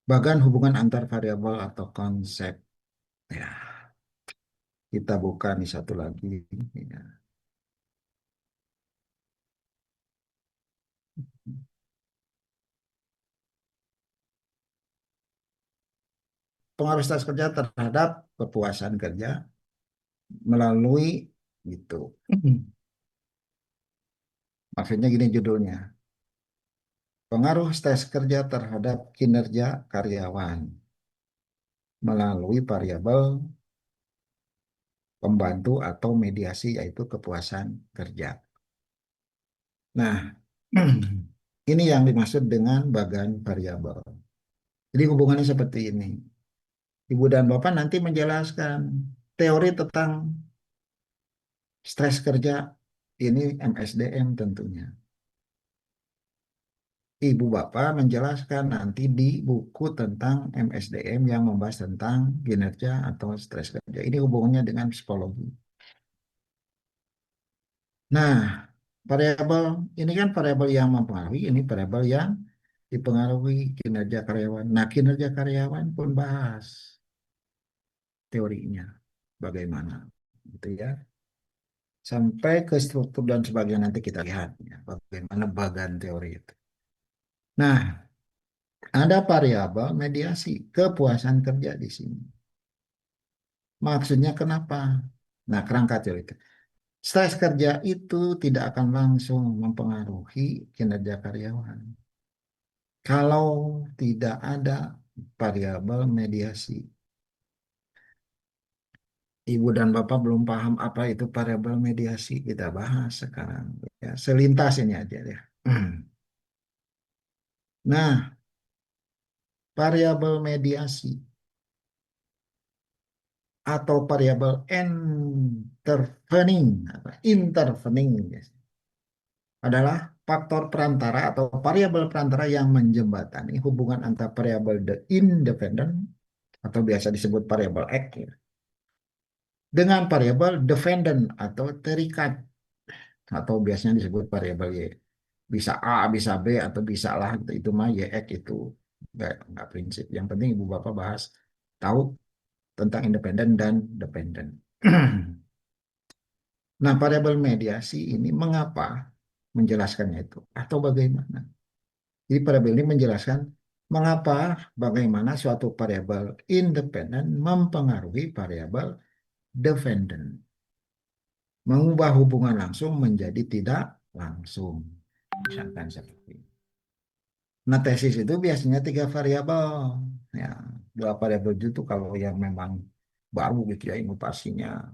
Bagan hubungan antar variabel atau konsep. Ya, kita buka nih satu lagi. Ya. Pengaruh stres kerja terhadap kepuasan kerja melalui gitu. Maksudnya gini judulnya. Pengaruh stres kerja terhadap kinerja karyawan melalui variabel pembantu atau mediasi yaitu kepuasan kerja. Nah, ini yang dimaksud dengan bagan variabel. Jadi hubungannya seperti ini. Ibu dan Bapak nanti menjelaskan teori tentang stres kerja ini MSDM tentunya. Ibu Bapak menjelaskan nanti di buku tentang MSDM yang membahas tentang kinerja atau stres kerja. Ini hubungannya dengan psikologi. Nah, variabel ini kan variabel yang mempengaruhi, ini variabel yang dipengaruhi kinerja karyawan. Nah, kinerja karyawan pun bahas teorinya bagaimana, gitu ya. Sampai ke struktur dan sebagainya nanti kita lihat ya, bagaimana bagan teori itu. Nah, ada variabel mediasi kepuasan kerja di sini. Maksudnya kenapa? Nah, kerangka teori itu. Stres kerja itu tidak akan langsung mempengaruhi kinerja karyawan. Kalau tidak ada variabel mediasi. Ibu dan Bapak belum paham apa itu variabel mediasi. Kita bahas sekarang. Ya, selintas ini aja ya. Nah, variabel mediasi atau variabel intervening adalah faktor perantara atau variabel perantara yang menjembatani hubungan antara variabel the independent atau biasa disebut variabel X ya, dengan variabel dependent atau terikat atau biasanya disebut variabel Y. Bisa A, bisa B atau bisa lah itu mah YX itu nggak prinsip. Yang penting ibu bapak bahas tahu tentang independen dan dependent. Nah, variabel mediasi ini mengapa menjelaskannya itu atau bagaimana? Jadi variabel ini menjelaskan mengapa bagaimana suatu variabel independen mempengaruhi variabel dependent, mengubah hubungan langsung menjadi tidak langsung. Misalkan seperti ini. Nah, tesis itu biasanya tiga variabel. Ya, dua variabel itu kalau yang memang baru gitu ya inovasinya.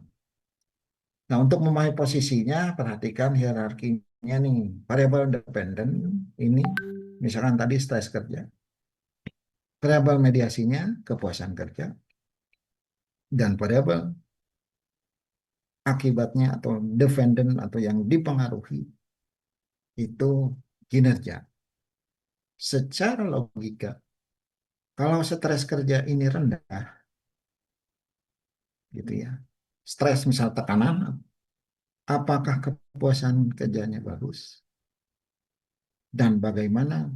Nah, untuk memahami posisinya, perhatikan hierarkinya nih. Variabel dependen ini, misalkan tadi stres kerja. Variabel mediasinya, kepuasan kerja. Dan variabel akibatnya atau dependen atau yang dipengaruhi itu kinerja. Secara logika, kalau stres kerja ini rendah, gitu ya. Stres misal tekanan, apakah kepuasan kerjanya bagus? Dan bagaimana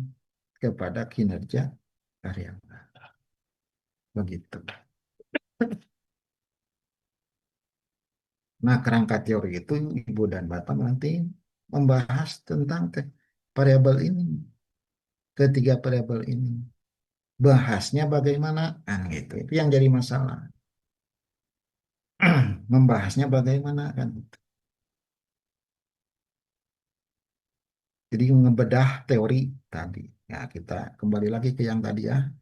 kepada kinerja karyawan? Begitu. Nah, kerangka teori itu Ibu dan Bapak nanti membahas tentang variabel ini, ketiga variabel ini. Bahasnya bagaimana? Kan gitu. Itu yang jadi masalah. Membahasnya bagaimana kan? Jadi ngebedah teori tadi. Ya, kita kembali lagi ke yang tadi ya.